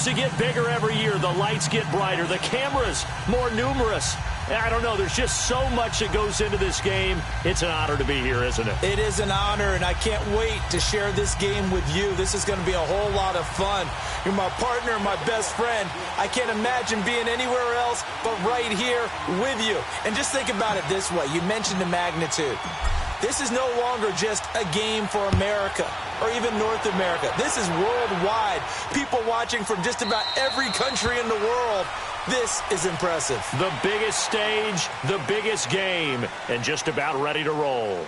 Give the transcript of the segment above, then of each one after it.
to get bigger every year. The lights get brighter. The cameras more numerous. I don't know. There's just so much that goes into this game. It's an honor to be here, isn't it? It is an honor, and I can't wait to share this game with you. This is going to be a whole lot of fun. You're my partner, my best friend. I can't imagine being anywhere else but right here with you. And just think about it this way. You mentioned the magnitude. This is no longer just a game for America or even North America. This is worldwide. People watching from just about every country in the world. This is impressive. The biggest stage, the biggest game, and just about ready to roll.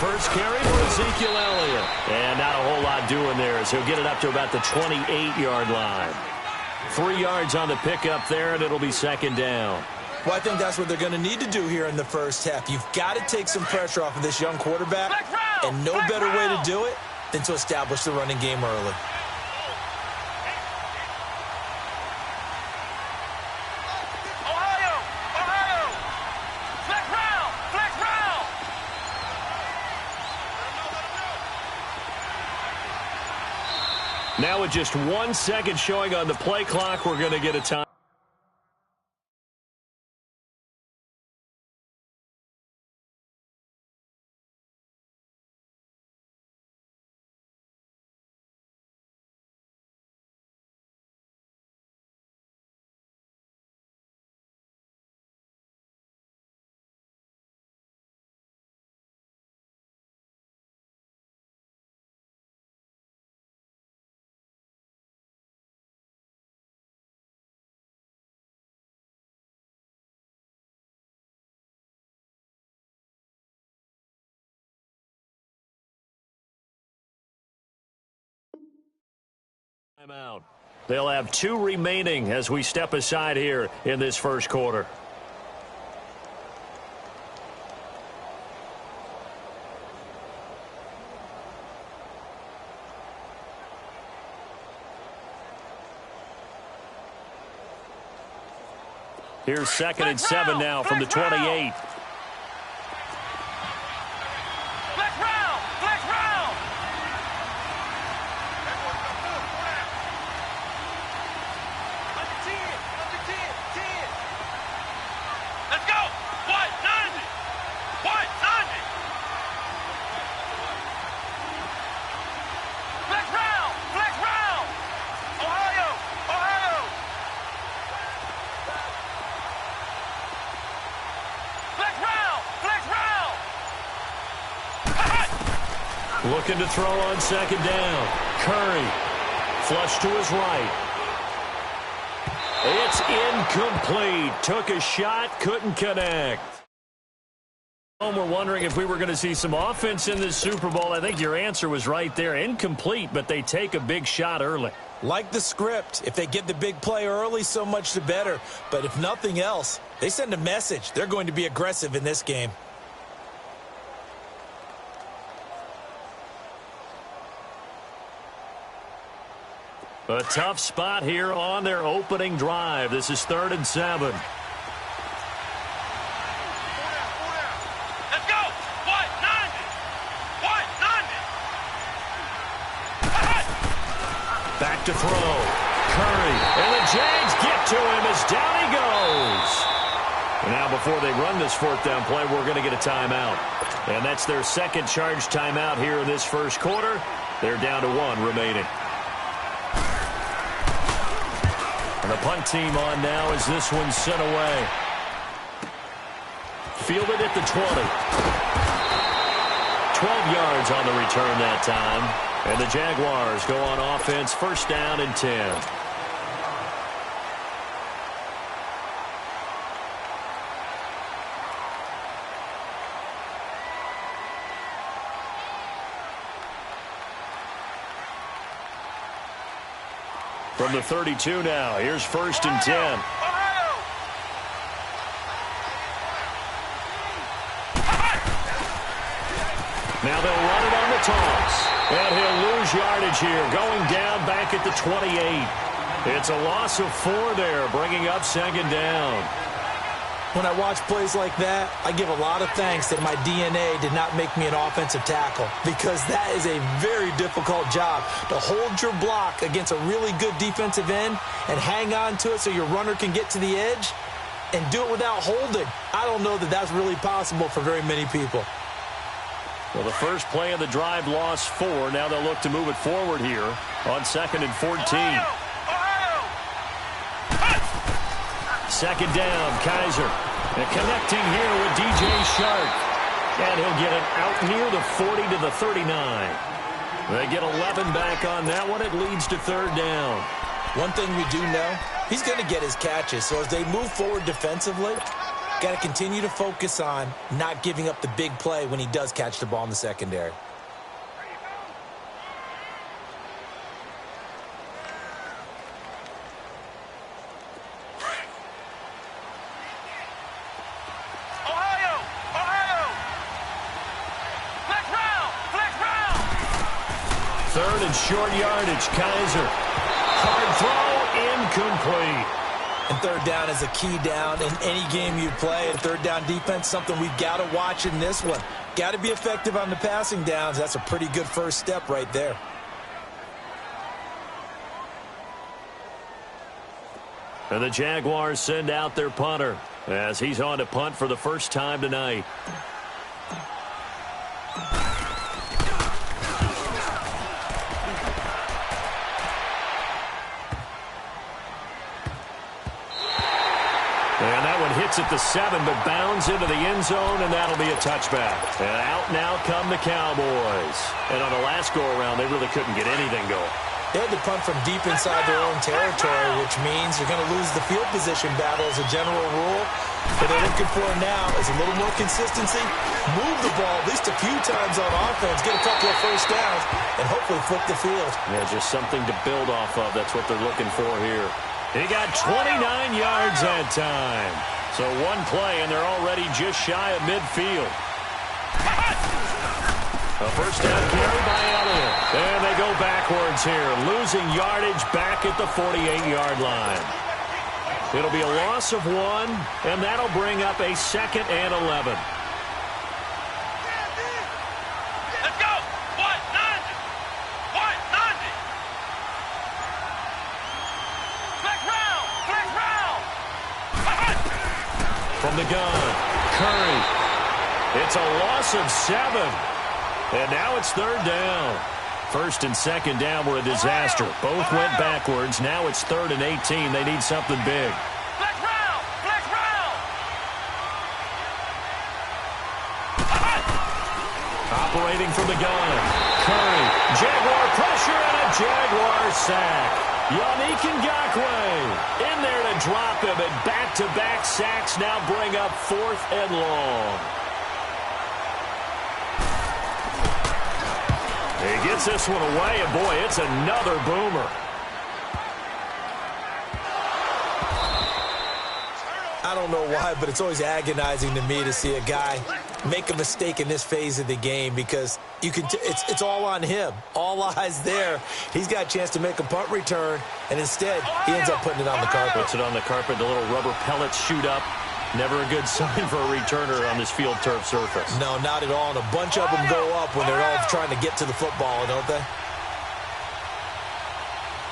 First carry for Ezekiel Elliott. And not a whole lot doing there as he'll get it up to about the 28-yard line. 3 yards on the pickup there, and it'll be second down. Well, I think that's what they're going to need to do here in the first half. You've got to take some pressure off of this young quarterback, and no better way to do it than to establish the running game early. Now with just 1 second showing on the play clock, we're going to get a time. Timeout. They'll have 2 remaining as we step aside here in this first quarter. Here's 2nd and 7 now from the 28. Looking to throw on 2nd down. Curry. Flush to his right. It's incomplete. Took a shot, couldn't connect. We're wondering if we were going to see some offense in this Super Bowl. I think your answer was right there. Incomplete, but they take a big shot early. Like the script, if they get the big play early, so much the better. But if nothing else, they send a message. They're going to be aggressive in this game. A tough spot here on their opening drive. This is 3rd and 7. Let's go! What? 90! What? 90! Back to throw. Curry. And the Jags get to him as down he goes. And now before they run this 4th down play, we're going to get a timeout. And that's their 2nd charge timeout here in this first quarter. They're down to 1 remaining. And the punt team on now as this one's sent away. Fielded at the 20. 12 yards on the return that time. And the Jaguars go on offense, 1st down and 10. From the 32 now, here's 1st and 10. Now they'll run it on the toss. And he'll lose yardage here, going down back at the 28. It's a loss of 4 there, bringing up 2nd down. When I watch plays like that, I give a lot of thanks that my DNA did not make me an offensive tackle, because that is a very difficult job, to hold your block against a really good defensive end and hang on to it so your runner can get to the edge and do it without holding. I don't know that that's really possible for very many people. Well, the first play of the drive lost 4. Now they'll look to move it forward here on 2nd and 14. Second down, Kaiser. And connecting here with DJ Shark. And he'll get it out near the 40 to the 39. They get 11 back on that one. It leads to 3rd down. One thing we do know, he's going to get his catches. So as they move forward defensively, got to continue to focus on not giving up the big play when he does catch the ball in the secondary. Third and short yardage, Kaiser. Hard throw, incomplete. And 3rd down is a key down in any game you play. And 3rd down defense, something we've got to watch in this one. Got to be effective on the passing downs. That's a pretty good first step right there. And the Jaguars send out their punter as he's on to punt for the first time tonight. And that one hits at the 7, but bounds into the end zone, and that'll be a touchback. And out now come the Cowboys. And on the last go-around, they really couldn't get anything going. They had to punt from deep inside their own territory, which means you're going to lose the field position battle as a general rule. What they're looking for now is a little more consistency, move the ball at least a few times on offense, get a couple of first downs, and hopefully flip the field. Yeah, just something to build off of. That's what they're looking for here. He got 29 yards that time. So one play, and they're already just shy of midfield. A first down carry by Elliott. And they go backwards here, losing yardage back at the 48-yard line. It'll be a loss of 1, and that'll bring up a 2nd and 11. Let's go. 190. 190. Flex round. Flex round. From the gun, Curry. It's a loss of 7. And now it's 3rd down. 1st and 2nd down were a disaster. Both went backwards. Now it's 3rd and 18. They need something big. Flex round. Flex round. Operating from the gun. Curry. Jaguar pressure and a Jaguar sack. Yannick Ngakoue in there to drop him. And back-to-back sacks now bring up 4th and long. He gets this one away, and boy, it's another boomer. I don't know why, but it's always agonizing to me to see a guy make a mistake in this phase of the game, because you can it's all on him. All eyes there. He's got a chance to make a punt return, and instead he ends up putting it on the carpet. Puts it on the carpet. The little rubber pellets shoot up. Never a good sign for a returner on this field turf surface. No, not at all. And a bunch of them go up when they're all trying to get to the football, don't they?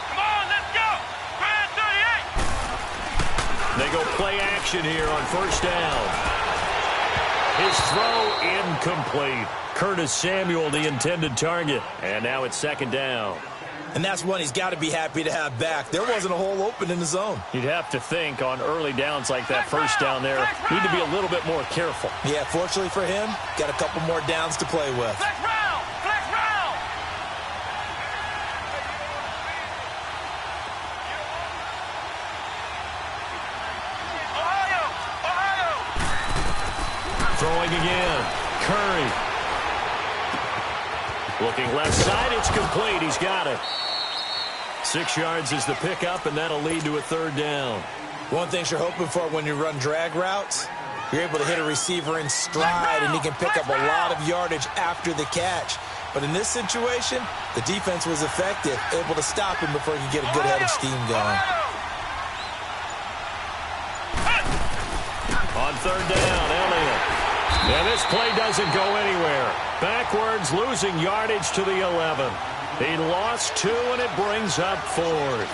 Come on, let's go. Grand 38. They go play action here on 1st down. His throw incomplete. Curtis Samuel, the intended target. And now it's 2nd down. And that's one he's got to be happy to have back. There wasn't a hole open in the zone. You'd have to think on early downs like that, 1st down there, need to be a little bit more careful. Yeah, fortunately for him, got a couple more downs to play with. Flex round. Flex round. Ohio. Ohio. Throwing again. Curry. Looking left side, it's complete. He's got it. 6 yards is the pickup, and that'll lead to a third down. One thing you're hoping for when you run drag routes, you're able to hit a receiver in stride, and he can pick up a lot of yardage after the catch. But in this situation, the defense was effective, able to stop him before he could get a good head of steam going. On third down, Elliott. And this play doesn't go anywhere. Backwards, losing yardage to the 11. He lost 2, and it brings up 4th.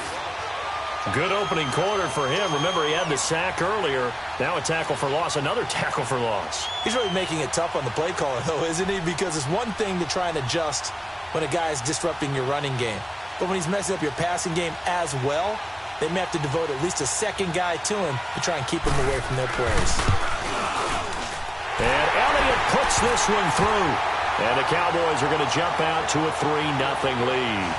Good opening quarter for him. Remember, he had the sack earlier. Now a tackle for loss, another tackle for loss. He's really making it tough on the play caller, though, isn't he? Because it's one thing to try and adjust when a guy is disrupting your running game. But when he's messing up your passing game as well, they may have to devote at least a second guy to him to try and keep him away from their plays. And Elliott puts this one through. And the Cowboys are going to jump out to a 3-0 lead.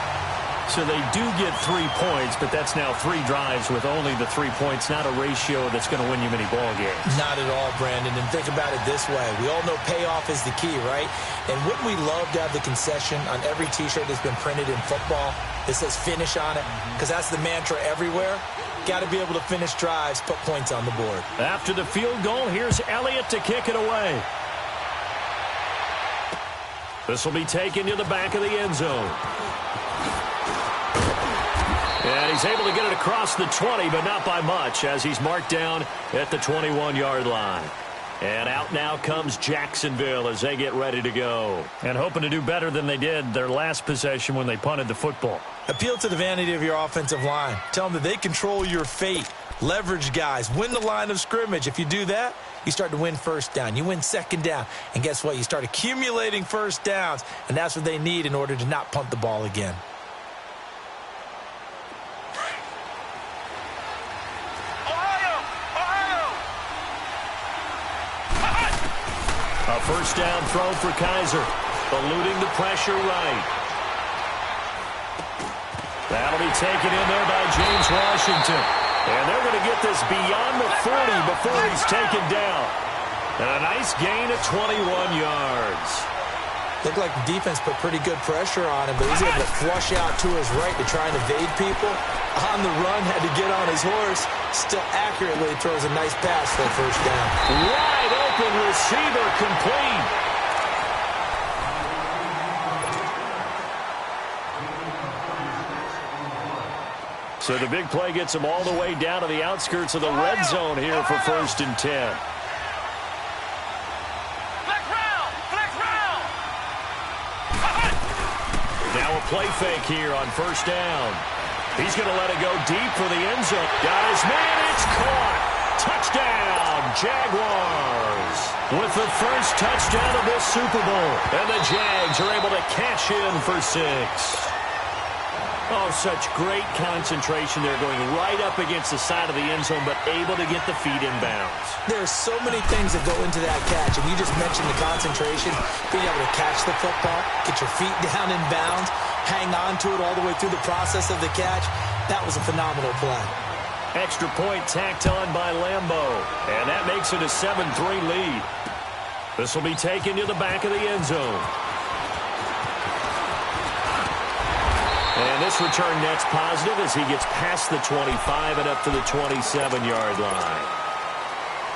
So they do get 3 points, but that's now 3 drives with only the 3 points, not a ratio that's going to win you many ball games. Not at all, Brandon. And think about it this way. We all know payoff is the key, right? And wouldn't we love to have the concession on every T-shirt that's been printed in football that says finish on it? Because that's the mantra everywhere. Got to be able to finish drives, put points on the board. After the field goal, here's Elliott to kick it away. This will be taken to the back of the end zone. And he's able to get it across the 20, but not by much, as he's marked down at the 21-yard line. And out now comes Jacksonville as they get ready to go. And hoping to do better than they did their last possession when they punted the football. Appeal to the vanity of your offensive line. Tell them that they control your fate. Leverage guys. Win the line of scrimmage. If you do that, you start to win first down. You win second down. And guess what? You start accumulating first downs. And that's what they need in order to not punt the ball again. A first down throw for Kaiser. Eluding the pressure right. That'll be taken in there by James Washington. And they're going to get this beyond the 40 before he's taken down. And a nice gain of 21 yards. Looked like the defense put pretty good pressure on him, but he's able to flush out to his right to try and evade people. On the run, had to get on his horse. Still accurately throws a nice pass for a first down. Wide open receiver complete. So the big play gets him all the way down to the outskirts of the red zone here for 1st and 10. Now a play fake here on first down. He's going to let it go deep for the end zone. Got his man, it's caught. Touchdown, Jaguars. With the first touchdown of this Super Bowl. And the Jags are able to cash in for 6. Oh, such great concentration. They're going right up against the side of the end zone, but able to get the feet in bounds. There's so many things that go into that catch, and you just mentioned the concentration, being able to catch the football, get your feet down in bounds, hang on to it all the way through the process of the catch. That was a phenomenal play. Extra point tacked on by Lambo, and that makes it a 7-3 lead. This will be taken to the back of the end zone. And this return net's positive as he gets past the 25 and up to the 27-yard line.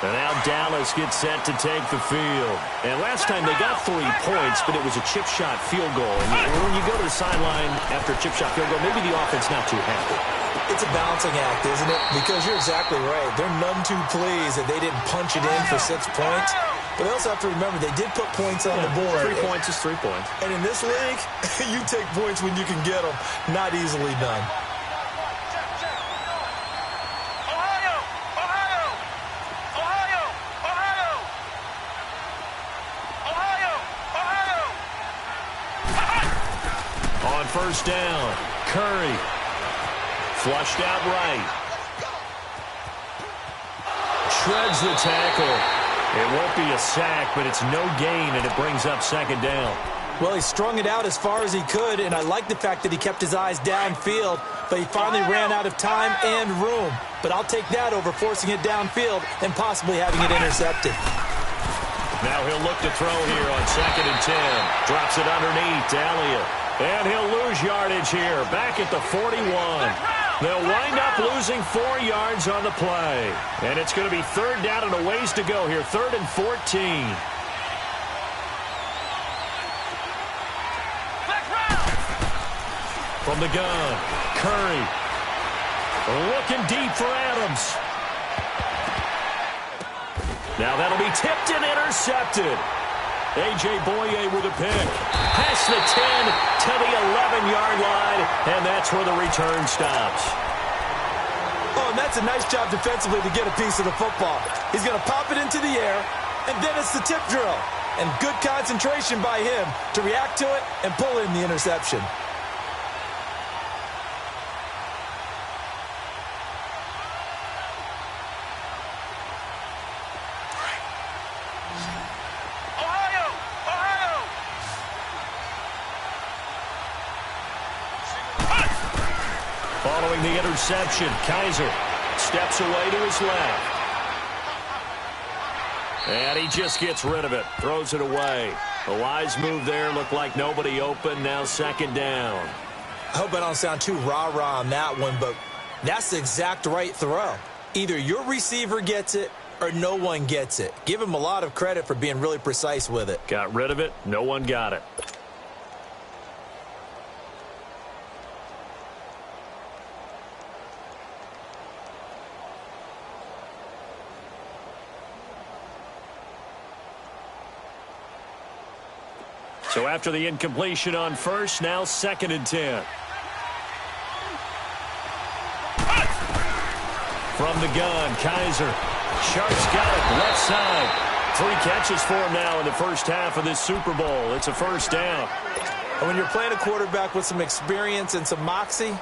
And now Dallas gets set to take the field. And last time they got 3 points, but it was a chip shot field goal. And when you go to the sideline after a chip shot field goal, maybe the offense not too happy. It's a balancing act, isn't it? Because you're exactly right. They're none too pleased that they didn't punch it in for 6 points. But they also have to remember they did put points on the board. 3 points is 3 points. And in this league, you take points when you can get them. Not easily done. Ohio! Ohio! Ohio! Ohio! Ohio! Ohio! On first down, Curry. Flushed out right. Shreds the tackle. It won't be a sack, but it's no gain, and it brings up 2nd down. Well, he strung it out as far as he could, and I like the fact that he kept his eyes downfield, but he finally ran out of time and room. But I'll take that over forcing it downfield and possibly having it intercepted. Now he'll look to throw here on 2nd and 10. Drops it underneath to Elliott. And he'll lose yardage here, back at the 41. They'll wind up losing 4 yards on the play. And it's going to be 3rd down and a ways to go here, 3rd and 14. From the gun, Curry. Looking deep for Adams. Now that'll be tipped and intercepted. A.J. Boye with a pick. Past the 10 to the 11-yard line, and that's where the return stops. Oh, and that's a nice job defensively to get a piece of the football. He's going to pop it into the air, and then it's the tip drill. And good concentration by him to react to it and pull in the interception. Following the interception, Kaiser steps away to his left. And he just gets rid of it, throws it away. A wise move there, looked like nobody open, now 2nd down. I hope I don't sound too rah-rah on that one, but that's the exact right throw. Either your receiver gets it or no one gets it. Give him a lot of credit for being really precise with it. Got rid of it, no one got it. So after the incompletion on first, now 2nd and 10. From the gun, Kaiser. Sharp's got it, left side. 3 catches for him now in the first half of this Super Bowl. It's a 1st down. And when you're playing a quarterback with some experience and some moxie,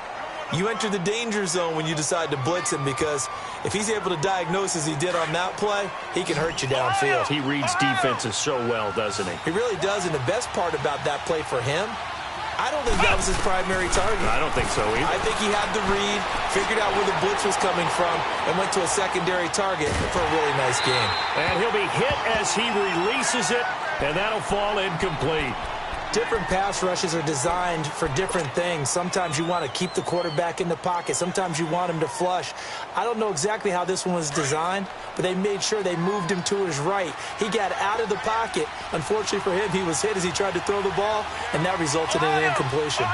you enter the danger zone when you decide to blitz him, because if he's able to diagnose as he did on that play, he can hurt you downfield. He reads defenses so well, doesn't he? He really does, and the best part about that play for him, I don't think that was his primary target. I don't think so either. I think he had the read, figured out where the blitz was coming from, and went to a secondary target for a really nice game. And he'll be hit as he releases it, and that'll fall incomplete. Different pass rushes are designed for different things. Sometimes you want to keep the quarterback in the pocket. Sometimes you want him to flush. I don't know exactly how this one was designed, but they made sure they moved him to his right. He got out of the pocket. Unfortunately for him, he was hit as he tried to throw the ball, and that resulted in an incompletion.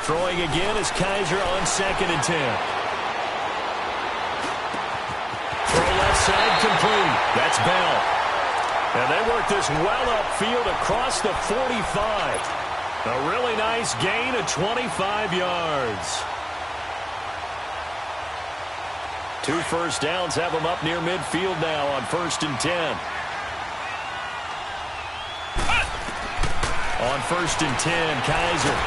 Throwing again is Kaiser on 2nd and 10. Side complete. That's Bell. And they work this well upfield across the 45. A really nice gain of 25 yards. 2 first downs have them up near midfield now on 1st and 10. On 1st and 10, Kaiser.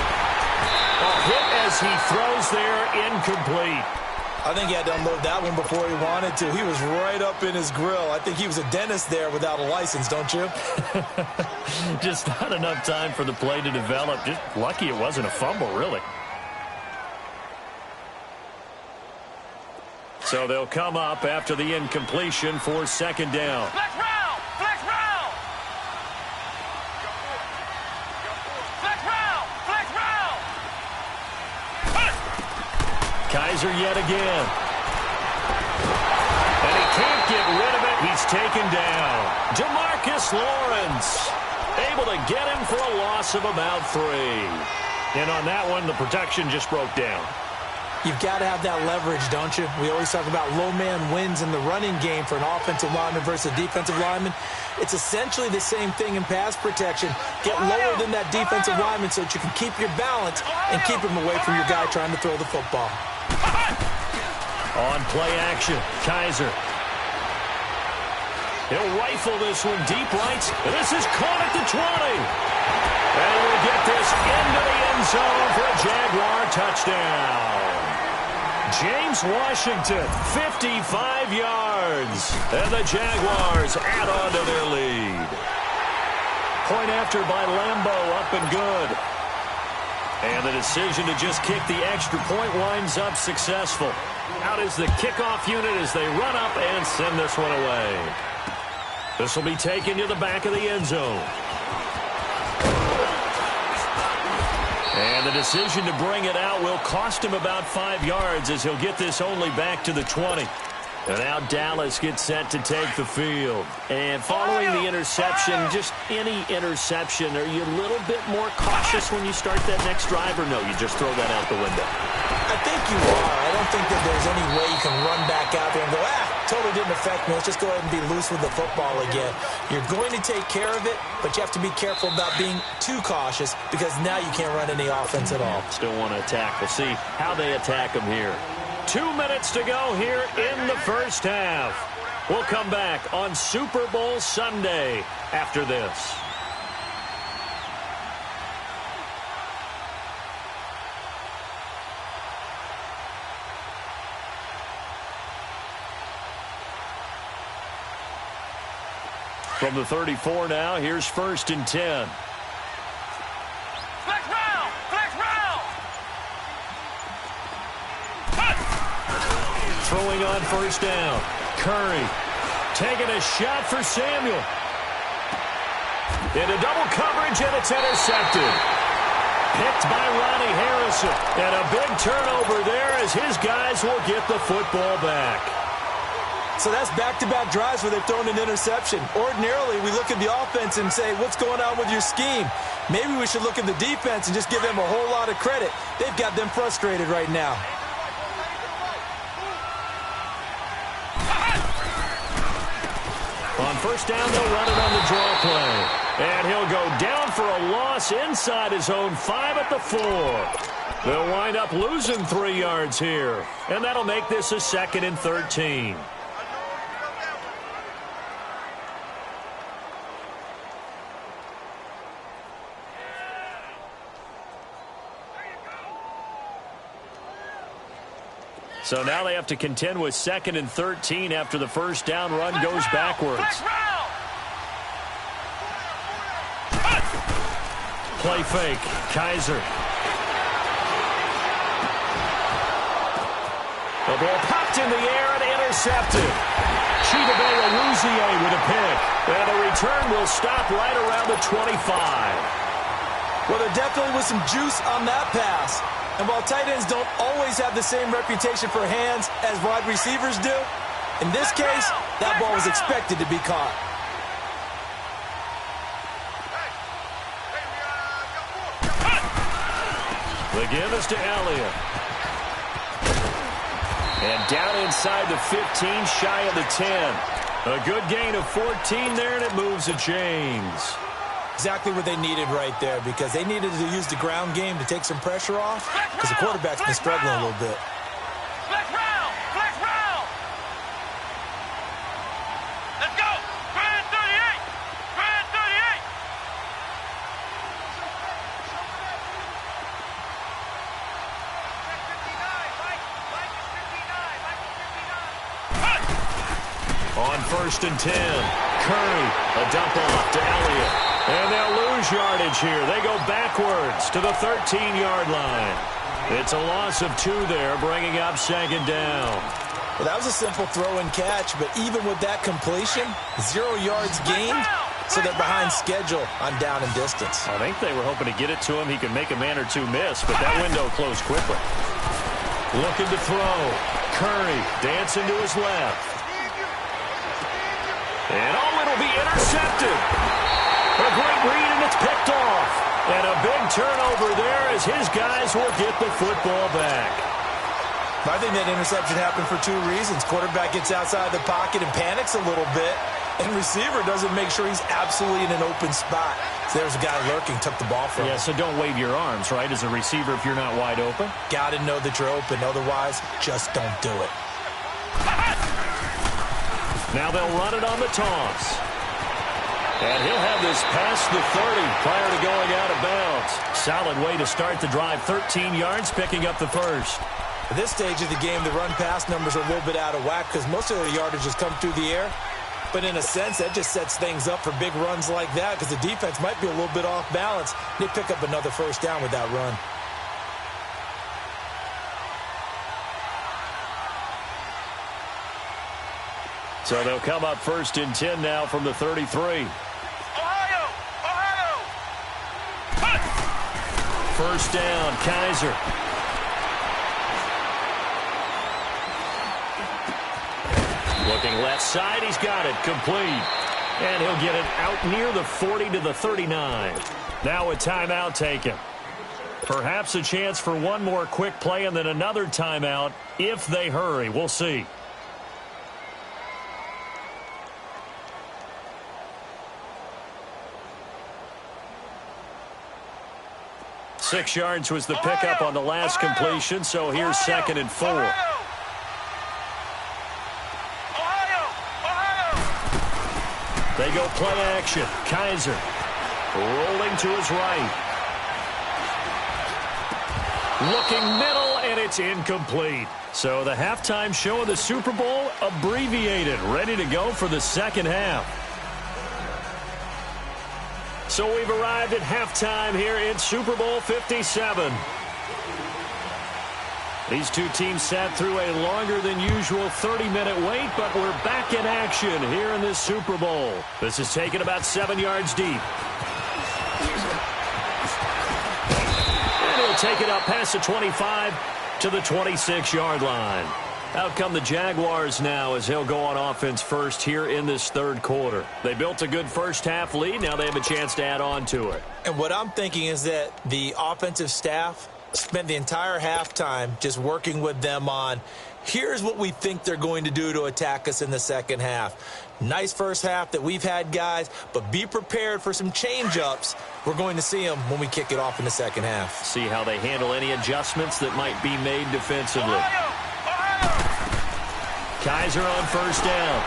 A hit as he throws there, incomplete. I think he had to unload that one before he wanted to. He was right up in his grill. I think he was a dentist there without a license, don't you? Just not enough time for the play to develop. Just lucky it wasn't a fumble, really. So they'll come up after the incompletion for 2nd down. Flex round! Flex round! Flex round! Flex round! Kaiser yet again. And he can't get rid of it. He's taken down. Demarcus Lawrence able to get him for a loss of about 3. And on that one, the protection just broke down. You've got to have that leverage, don't you? We always talk about low man wins in the running game for an offensive lineman versus a defensive lineman. It's essentially the same thing in pass protection. Get lower than that defensive lineman so that you can keep your balance and keep him away from your guy trying to throw the football. On play action, Kaiser. He'll rifle this one deep right. This is caught at the 20. And he will get this into the end zone for a Jaguar touchdown. James Washington, 55 yards. And the Jaguars add on to their lead. Point after by Lambeau, up and good. And the decision to just kick the extra point winds up successful. Out is the kickoff unit as they run up and send this one away. This will be taken to the back of the end zone. And the decision to bring it out will cost him about 5 yards as he'll get this only back to the 20. And now Dallas gets set to take the field. And following the interception, just any interception, are you a little bit more cautious when you start that next drive, or no, you just throw that out the window? I think you are. I don't think that there's any way you can run back out there and go, totally didn't affect me. Let's just go ahead and be loose with the football again. You're going to take care of it, but you have to be careful about being too cautious because now you can't run any offense at all. Still want to attack. We'll see how they attack them here. 2 minutes to go here in the first half. We'll come back on Super Bowl Sunday after this. From the 34 now, here's 1st and 10. Flex round! Flex round! Throwing on 1st down. Curry taking a shot for Samuel. Into double coverage, and it's intercepted. Picked by Ronnie Harrison. And a big turnover there as his guys will get the football back. So that's back-to-back drives where they've thrown an interception. Ordinarily, we look at the offense and say, what's going on with your scheme? Maybe we should look at the defense and just give them a whole lot of credit. They've got them frustrated right now. On 1st down, they'll run it on the draw play. And he'll go down for a loss inside his own 5 at the 4. They'll wind up losing 3 yards here. And that'll make this a 2nd and 13. So now they have to contend with 2nd and 13 after the 1st down run goes backwards. Play fake. Kaiser. The ball popped in the air and intercepted. Chidobe with a pick. And the return will stop right around the 25. Well, there definitely was some juice on that pass. And while tight ends don't always have the same reputation for hands as wide receivers do, in this case, that ball was expected to be caught. The give is to Elliott. And down inside the 15, shy of the 10. A good gain of 14 there, and it moves to James. Exactly what they needed right there, because they needed to use the ground game to take some pressure off, because the quarterback's been struggling a little bit. Flex round! Flex round! Let's go! Grand 38! Grand 38! On 1st and 10, Curry, a dump off to Elliott. And they'll lose yardage here. They go backwards to the 13-yard line. It's a loss of 2 there, bringing up 2nd down. Well, that was a simple throw and catch, but even with that completion, 0 yards gained, so they're behind schedule on down and distance. I think they were hoping to get it to him. He could make a man or 2 miss, but that window closed quickly. Looking to throw. Curry dancing to his left. And it'll be intercepted. A great read, and it's picked off. And a big turnover there as his guys will get the football back. I think that interception happened for 2 reasons. Quarterback gets outside the pocket and panics a little bit, and receiver doesn't make sure he's absolutely in an open spot. So there's a guy lurking, took the ball from him. Yeah, so don't wave your arms, right, as a receiver if you're not wide open? Got to know that you're open. Otherwise, just don't do it. Now they'll run it on the toss. And he'll have this past the 30 prior to going out of bounds. Solid way to start the drive. 13 yards, picking up the first. At this stage of the game, the run-pass numbers are a little bit out of whack because most of their yardage has come through the air. But in a sense, that just sets things up for big runs like that because the defense might be a little bit off balance. They pick up another 1st down with that run. So they'll come up 1st and 10 now from the 33. Ohio! First down, Kaiser. Looking left side, he's got it, complete. And he'll get it out near the 40 to the 39. Now a timeout taken. Perhaps a chance for one more quick play and then another timeout if they hurry. We'll see. Six yards was the pickup on the last completion, so here's 2nd and 4. They go play action. Kaiser rolling to his right. Looking middle, and it's incomplete. So the halftime show of the Super Bowl abbreviated, ready to go for the second half. So we've arrived at halftime here in Super Bowl 57. These two teams sat through a longer than usual 30-minute wait, but we're back in action here in this Super Bowl. This is taken about 7 yards deep. And he'll take it up past the 25 to the 26-yard line. Out come the Jaguars now as they'll go on offense first here in this third quarter. They built a good first half lead. Now they have a chance to add on to it. And what I'm thinking is that the offensive staff spent the entire halftime just working with them on, here's what we think they're going to do to attack us in the second half. Nice first half that we've had, guys, but be prepared for some change-ups. We're going to see them when we kick it off in the second half. See how they handle any adjustments that might be made defensively. Kaiser on first down.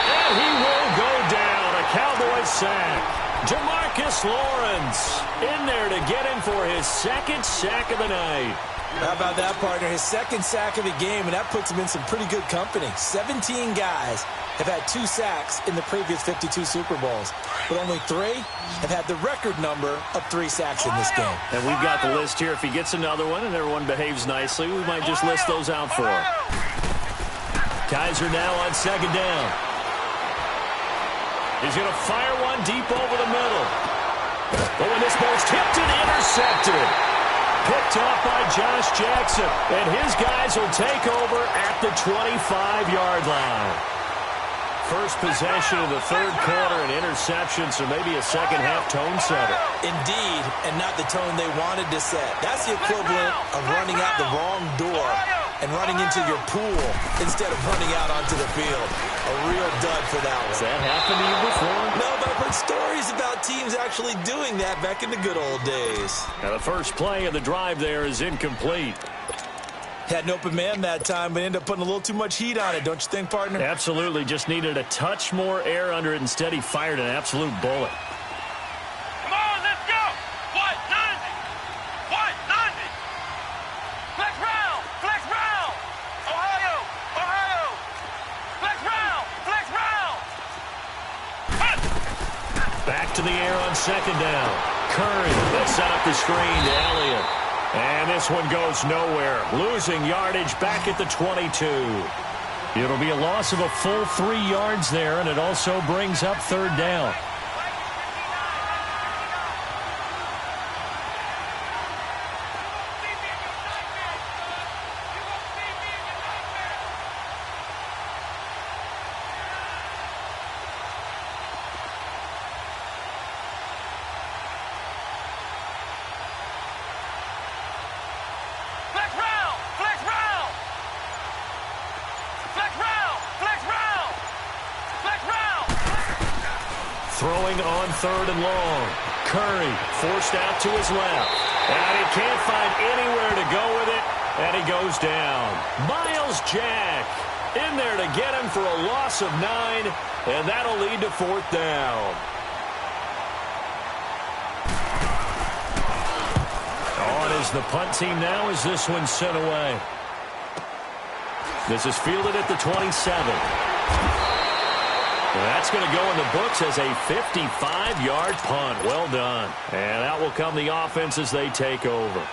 And he will go down. A Cowboys sack. Demarcus Lawrence in there to get him for his 2nd sack of the night. How about that, partner? His 2nd sack of the game, and that puts him in some pretty good company. 17 guys have had 2 sacks in the previous 52 Super Bowls, but only 3 have had the record number of 3 sacks in this game. And we've got the list here. If he gets another one and everyone behaves nicely, we might just list those out for him. Kaiser now on 2nd down. He's going to fire one deep over the middle. Oh, and this ball's tipped and intercepted. Picked off by Josh Jackson. And his guys will take over at the 25-yard line. First possession of the third quarter, an interception, so maybe a second-half tone setter. Indeed, and not the tone they wanted to set. That's the equivalent of running out the wrong door and running into your pool instead of running out onto the field. A real dud for that one. Has that happened to you before? No, but I've heard stories about teams actually doing that back in the good old days. Now the first play of the drive there is incomplete. Had an open man that time, but ended up putting a little too much heat on it, don't you think, partner? Absolutely. Just needed a touch more air under it. Instead, he fired an absolute bullet. Come on, let's go! What? 90! What? 90! Flex round! Flex round! Ohio! Ohio! Flex round! Flex round! Back to the air on 2nd down. Curry, they'll set up the screen to Elliott. And this one goes nowhere. Losing yardage back at the 22. It'll be a loss of a full 3 yards there, and it also brings up 3rd down. Throwing on 3rd and long. Curry forced out to his left. And he can't find anywhere to go with it. And he goes down. Miles Jack in there to get him for a loss of 9. And that'll lead to 4th down. On is the punt team now as this one's sent away. This is fielded at the 27. That's going to go in the books as a 55-yard punt. Well done. And out will come the offense as they take over.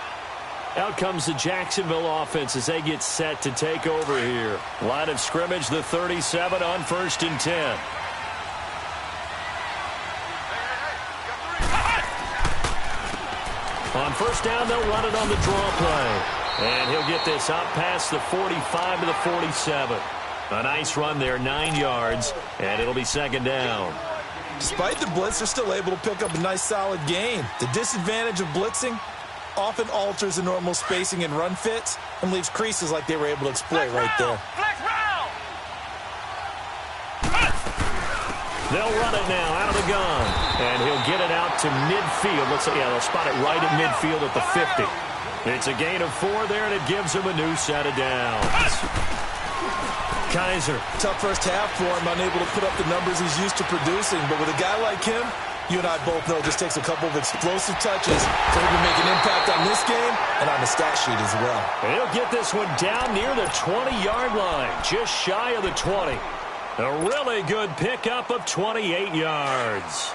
Out comes the Jacksonville offense as they get set to take over here. Line of scrimmage, the 37 on 1st and 10. On 1st down, they'll run it on the draw play. And he'll get this out past the 45 to the 47. A nice run there, 9 yards, and it'll be 2nd down. Despite the blitz, they're still able to pick up a nice, solid gain. The disadvantage of blitzing often alters the normal spacing and run fits and leaves creases like they were able to exploit right there. They'll run it now out of the gun, and he'll get it out to midfield. Let's say, yeah, they'll spot it right at midfield at the 50. It's a gain of 4 there, and it gives him a new set of downs. Kaiser. Tough first half for him, unable to put up the numbers he's used to producing, but with a guy like him, you and I both know it just takes a couple of explosive touches for him to make an impact on this game and on the stat sheet as well. And he'll get this one down near the 20-yard line, just shy of the 20. A really good pickup of 28 yards.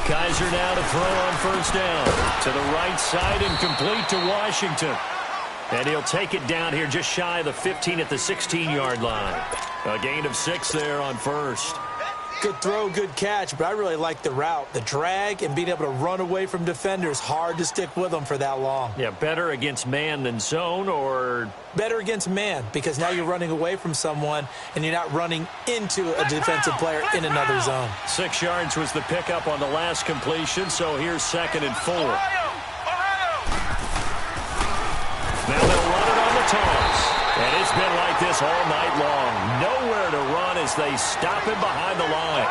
Kaiser now to throw on 1st down. To the right side and complete to Washington. And he'll take it down here just shy of the 15 at the 16-yard line. A gain of 6 there on 1st. Good throw, good catch, but I really like the route. The drag and being able to run away from defenders, hard to stick with them for that long. Yeah, better against man than zone, or? Better against man, because now you're running away from someone and you're not running into a defensive player in another zone. 6 yards was the pickup on the last completion, so here's 2nd and 4. Now they'll run it on the toss. And it's been like this all night long. Nowhere to run as they stop him behind the line.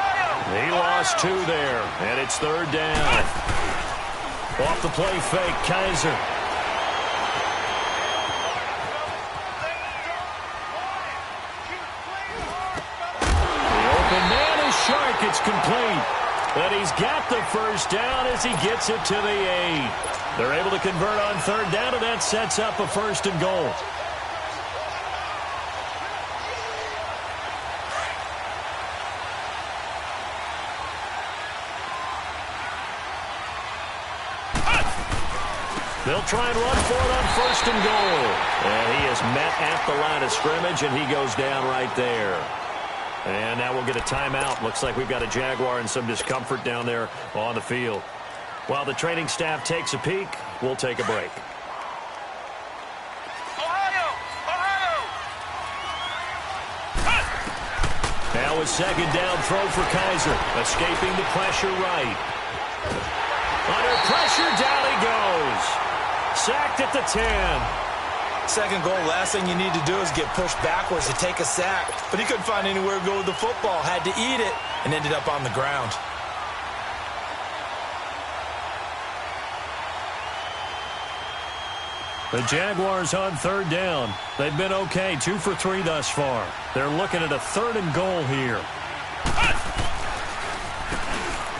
He lost 2 there, and it's 3rd down. Off the play fake, Kaiser. The open man is Shark. It's complete. But he's got the 1st down as he gets it to the 8. They're able to convert on 3rd down, and that sets up a 1st and goal. They'll try and run for it on 1st and goal. And he is met at the line of scrimmage, and he goes down right there. And now we'll get a timeout. Looks like we've got a Jaguar and some discomfort down there on the field. While the training staff takes a peek, we'll take a break. Now a 2nd down throw for Kaiser. Escaping the pressure right. Under pressure, down he goes. Sacked at the 10. 2nd goal, last thing you need to do is get pushed backwards to take a sack. But he couldn't find anywhere to go with the football. Had to eat it and ended up on the ground. The Jaguars on 3rd down. They've been okay, 2 for 3 thus far. They're looking at a 3rd and goal here.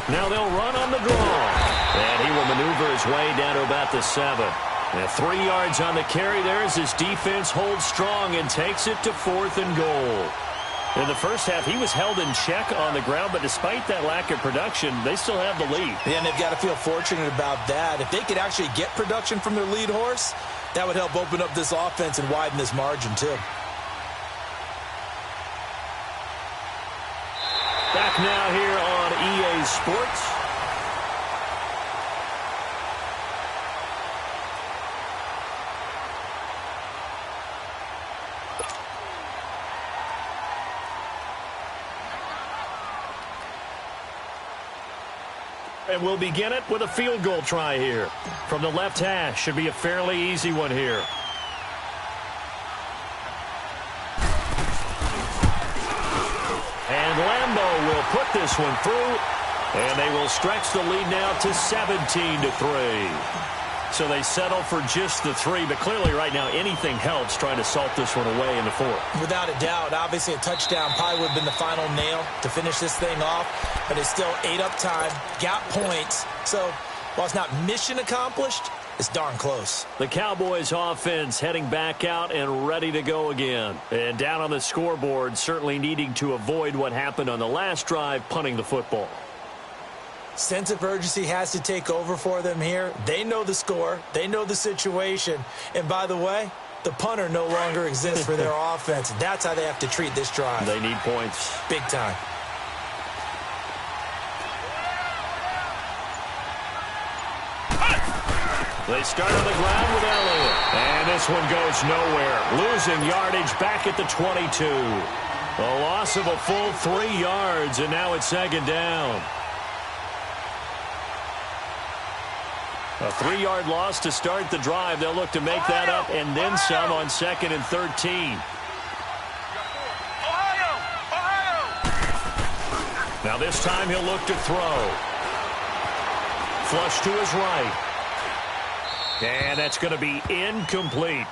Now they'll run on the draw. And he will maneuver his way down to about the 7. And 3 yards on the carry there as his defense holds strong and takes it to 4th and goal. In the first half, he was held in check on the ground, but despite that lack of production, they still have the lead. Yeah, and they've got to feel fortunate about that. If they could actually get production from their lead horse, that would help open up this offense and widen this margin, too. Back now here on EA Sports. And we'll begin it with a field goal try here. From the left hash, should be a fairly easy one here. And Lambeau will put this one through. And they will stretch the lead now to 17-3. So they settle for just the 3, but clearly right now anything helps trying to salt this one away in the 4th. Without a doubt, obviously a touchdown probably would have been the final nail to finish this thing off, but it's still 8 up time, got points. So while it's not mission accomplished, it's darn close. The Cowboys offense heading back out and ready to go again. And down on the scoreboard, certainly needing to avoid what happened on the last drive, punting the football. Sense of urgency has to take over for them here. They know the score. They know the situation. And by the way, the punter no longer exists for their offense. That's how they have to treat this drive. They need points. Big time. They start on the ground with Elliott. And this one goes nowhere. Losing yardage back at the 22. A loss of a full 3 yards, and now it's second down. A 3-yard loss to start the drive. They'll look to make that up and then some on 2nd and 13. Now this time he'll look to throw. Flush to his right. And that's going to be incomplete.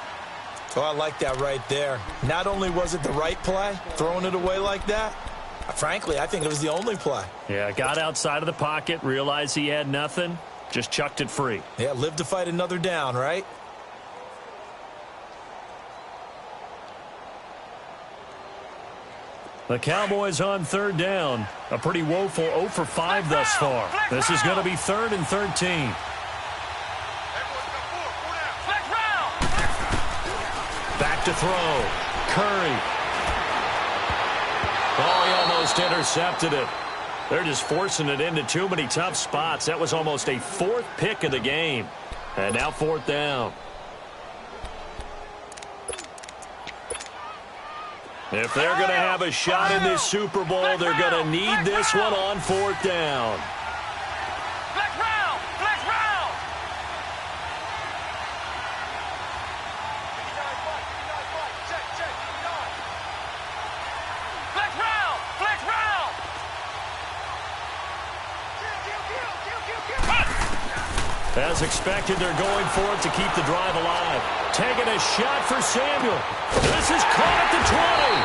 Oh, I like that right there. Not only was it the right play, throwing it away like that, frankly, I think it was the only play. Yeah, got outside of the pocket, realized he had nothing, just chucked it free. Yeah, live to fight another down, right? The Cowboys on 3rd down. A pretty woeful 0 for 5 thus far. This is going to be 3rd and 13. Back to throw. Curry. Oh, he almost intercepted it. They're just forcing it into too many tough spots. That was almost a 4th pick of the game. And now 4th down. If they're going to have a shot in this Super Bowl, they're going to need this one on 4th down. As expected, they're going for it to keep the drive alive. Taking a shot for Samuel. This is caught at the 20.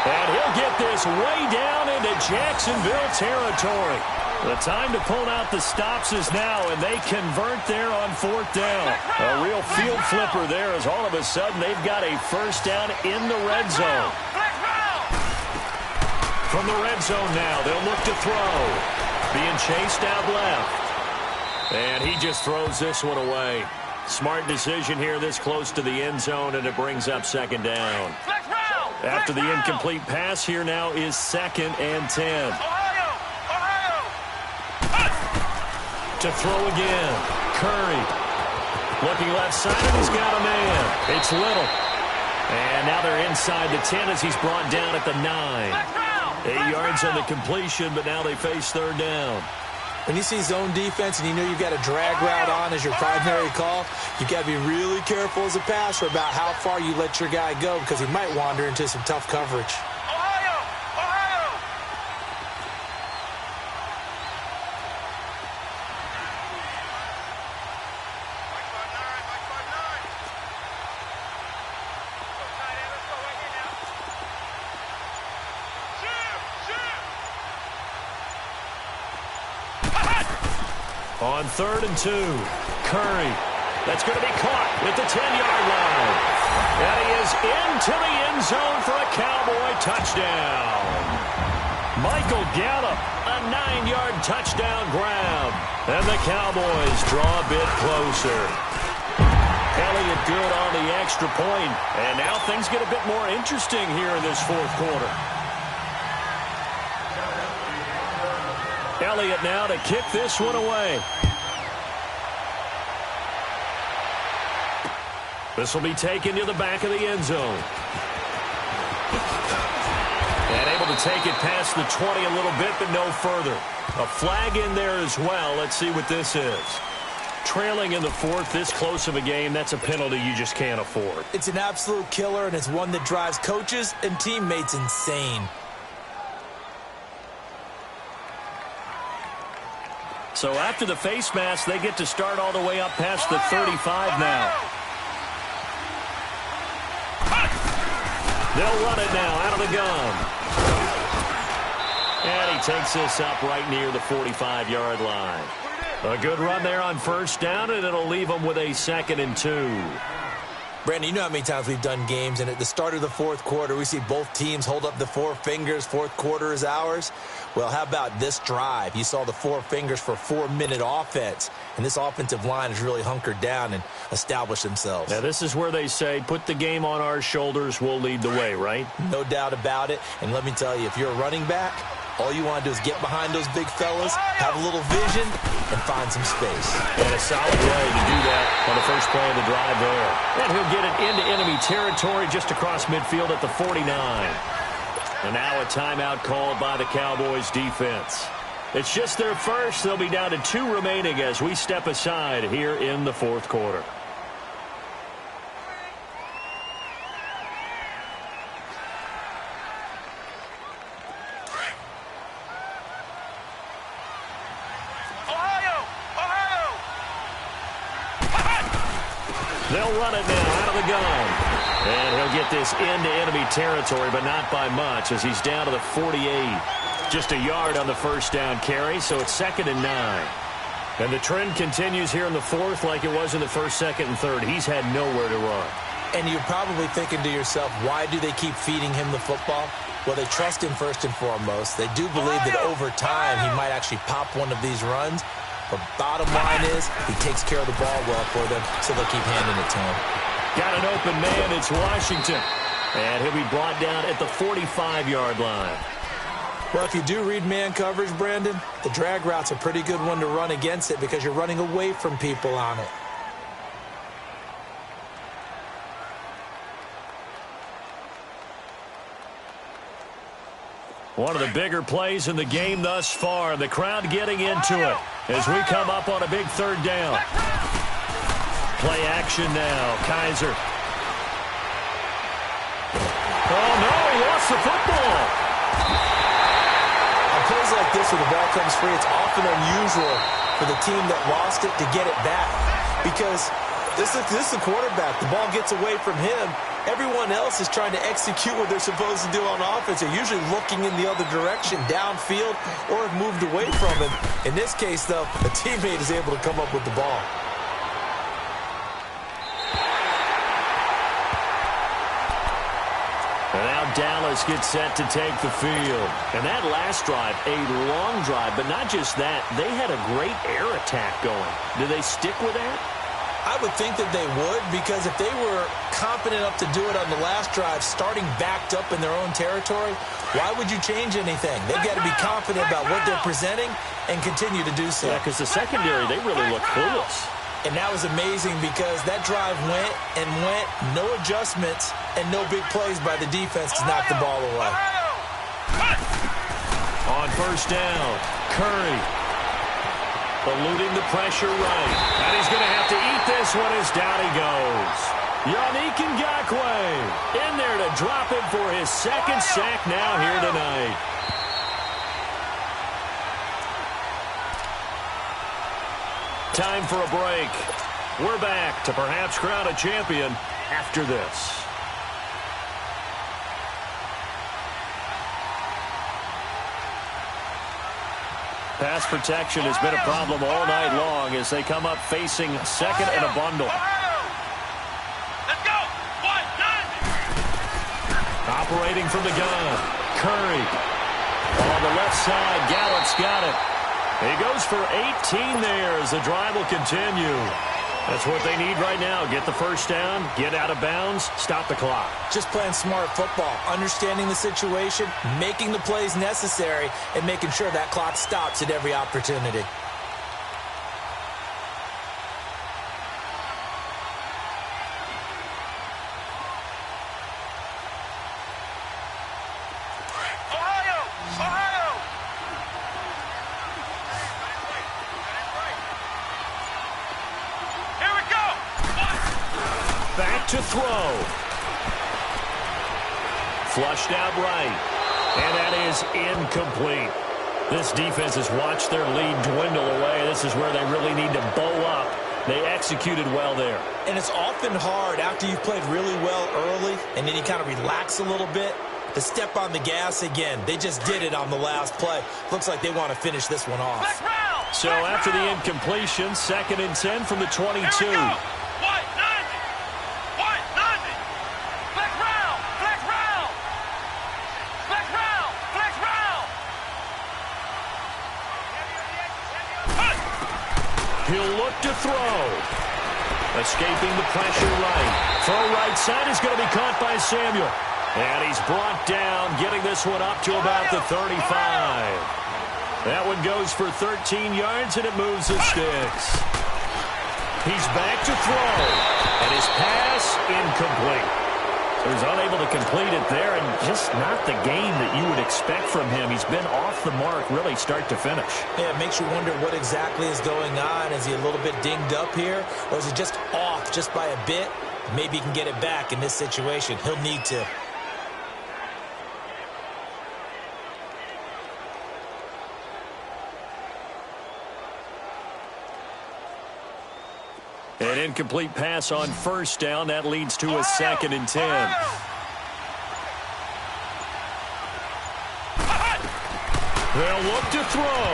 And he'll get this way down into Jacksonville territory. The time to pull out the stops is now, and they convert there on 4th down. A real field flipper there as all of a sudden they've got a 1st down in the red zone. From the red zone now, they'll look to throw. Being chased out left. And he just throws this one away. Smart decision here this close to the end zone, and it brings up 2nd down. After the incomplete pass, here now is 2nd and 10. To throw again. Curry. Looking left side, and he's got a man. It's Little. And now they're inside the 10 as he's brought down at the 9. 8 yards on the completion, but now they face 3rd down. When you see zone defense and you know you've got a drag route on as your primary call, you've got to be really careful as a passer about how far you let your guy go because he might wander into some tough coverage. On 3rd and 2, Curry. That's going to be caught at the 10-yard line. And he is into the end zone for a Cowboy touchdown. Michael Gallup, a 9-yard touchdown grab. And the Cowboys draw a bit closer. Elliott good on the extra point. And now things get a bit more interesting here in this 4th quarter. Elliott now to kick this one away. This will be taken to the back of the end zone. And able to take it past the 20 a little bit, but no further. A flag in there as well. Let's see what this is. Trailing in the 4th, this close of a game, that's a penalty you just can't afford. It's an absolute killer, and it's one that drives coaches and teammates insane. So after the face mask, they get to start all the way up past the 35 now. They'll run it now out of the gun. And he takes this up right near the 45-yard line. A good run there on 1st down, and it'll leave them with a 2nd and 2. Brandon, you know how many times we've done games, and at the start of the fourth quarter, we see both teams hold up the four fingers, fourth quarter is ours. Well, how about this drive? You saw the four fingers for 4-minute offense, and this offensive line has really hunkered down and established themselves. Now, this is where they say, put the game on our shoulders, we'll lead the way, right? No doubt about it, and let me tell you, if you're a running back, all you want to do is get behind those big fellas, have a little vision, and find some space. And a solid way to do that on the first play of the drive there. And he'll get it into enemy territory just across midfield at the 49. And now a timeout called by the Cowboys defense. It's just their first. They'll be down to 2 remaining as we step aside here in the fourth quarter. They'll run it now out of the gun. And he'll get this into enemy territory, but not by much as he's down to the 48. Just a yard on the first down carry, so it's 2nd and 9. And the trend continues here in the fourth like it was in the first, second, and third. He's had nowhere to run. And you're probably thinking to yourself, why do they keep feeding him the football? Well, they trust him first and foremost. They do believe that over time he might actually pop one of these runs. But bottom line is, he takes care of the ball well for them, so they'll keep handing it to him. Got an open man, it's Washington. And he'll be brought down at the 45-yard line. Well, if you do read man coverage, Brandon, the drag route's a pretty good one to run against it because you're running away from people on it. One of the bigger plays in the game thus far. The crowd getting into it as we come up on a big third down. Play action now. Kaiser. Oh, no, he lost the football. On plays like this where the ball comes free, it's often unusual for the team that lost it to get it back because this is the quarterback. The ball gets away from him. Everyone else is trying to execute what they're supposed to do on offense. They're usually looking in the other direction, downfield, or have moved away from him. In this case, though, a teammate is able to come up with the ball. And now Dallas gets set to take the field. And that last drive, a long drive, but not just that. They had a great air attack going. Do they stick with that? I would think that they would, because if they were confident enough to do it on the last drive, starting backed up in their own territory, why would you change anything? They've got to be confident about what they're presenting and continue to do so. Yeah, because the secondary, they really look clueless. And that was amazing because that drive went and went, no adjustments, and no big plays by the defense to knock the ball away. On first down, Curry. Eluding the pressure right. And he's going to have to eat this one as down he goes. Yannick Ngakoue in there to drop him for his second sack now here tonight. Time for a break. We're back to perhaps crown a champion after this. Pass protection has been a problem all night long as they come up facing second and a bundle. Let's go. 1, 9. Operating from the gun. Curry. On the left side, Gallup's got it. He goes for 18 there as the drive will continue. That's what they need right now. Get the first down, get out of bounds, stop the clock. Just playing smart football, understanding the situation, making the plays necessary, and making sure that clock stops at every opportunity. To throw. Flushed out right. And that is incomplete. This defense has watched their lead dwindle away. This is where they really need to bow up. They executed well there. And it's often hard after you've played really well early and then you kind of relax a little bit to step on the gas again. They just did it on the last play. Looks like they want to finish this one off. So after the incompletion, 2nd and 10 from the 22. 1, 9. He'll look to throw. Escaping the pressure right. Throw right side is going to be caught by Samuel. And he's brought down, getting this one up to about the 35. That one goes for 13 yards, and it moves the sticks. He's back to throw. And his pass incomplete. So he's unable to complete it there, and just not the game that you would expect from him. He's been off the mark really start to finish. Yeah, it makes you wonder what exactly is going on. Is he a little bit dinged up here, or is he just off just by a bit? Maybe he can get it back in this situation. He'll need to. An incomplete pass on first down. That leads to a 2nd and 10. They'll look to throw.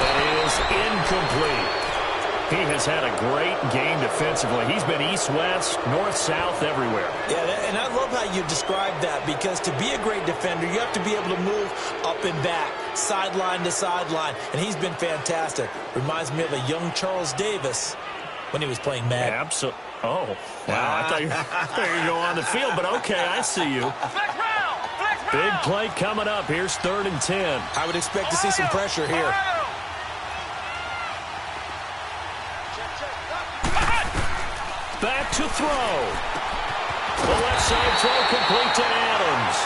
That is incomplete. He has had a great game defensively. He's been east-west, north-south, everywhere. Yeah, and I love how you describe that, because to be a great defender, you have to be able to move up and back, sideline to sideline, and he's been fantastic. Reminds me of a young Charles Davis when he was playing Madden. Absolutely. Oh, wow. I thought you were going on the field, but okay, I see you. Big play coming up. Here's 3rd and 10. I would expect to see some pressure here. Back to throw. The left side throw complete to Adams.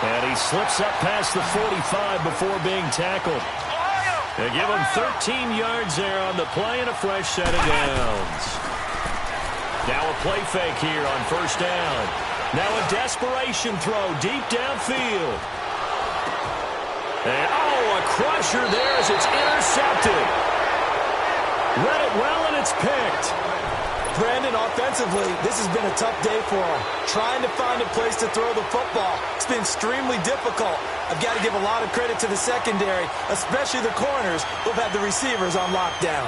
And he slips up past the 45 before being tackled. They give him 13 yards there on the play and a fresh set of downs. Now a play fake here on first down. Now a desperation throw deep downfield. And, a crusher there as it's intercepted. Read it well, and it's picked. Brandon, offensively, this has been a tough day for him. Trying to find a place to throw the football. It's been extremely difficult. I've got to give a lot of credit to the secondary, especially the corners who've had the receivers on lockdown.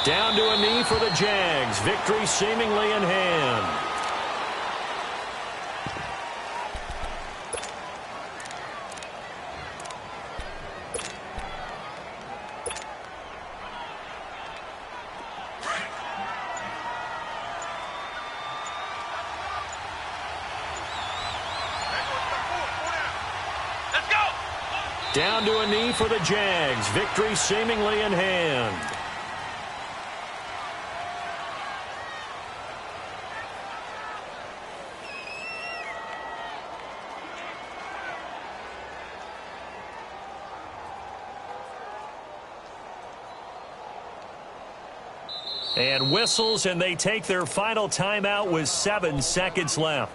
Down to a knee for the Jags. Victory seemingly in hand. Down to a knee for the Jags. Victory seemingly in hand. And whistles, and they take their final timeout with 7 seconds left.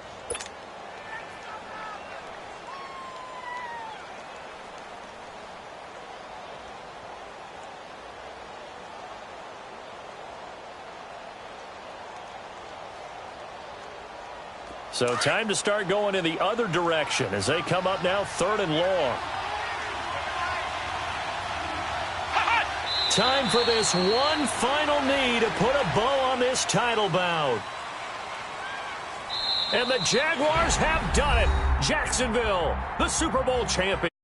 So time to start going in the other direction as they come up now 3rd and long. Time for this one final knee to put a bow on this title bout. And the Jaguars have done it. Jacksonville, the Super Bowl champion.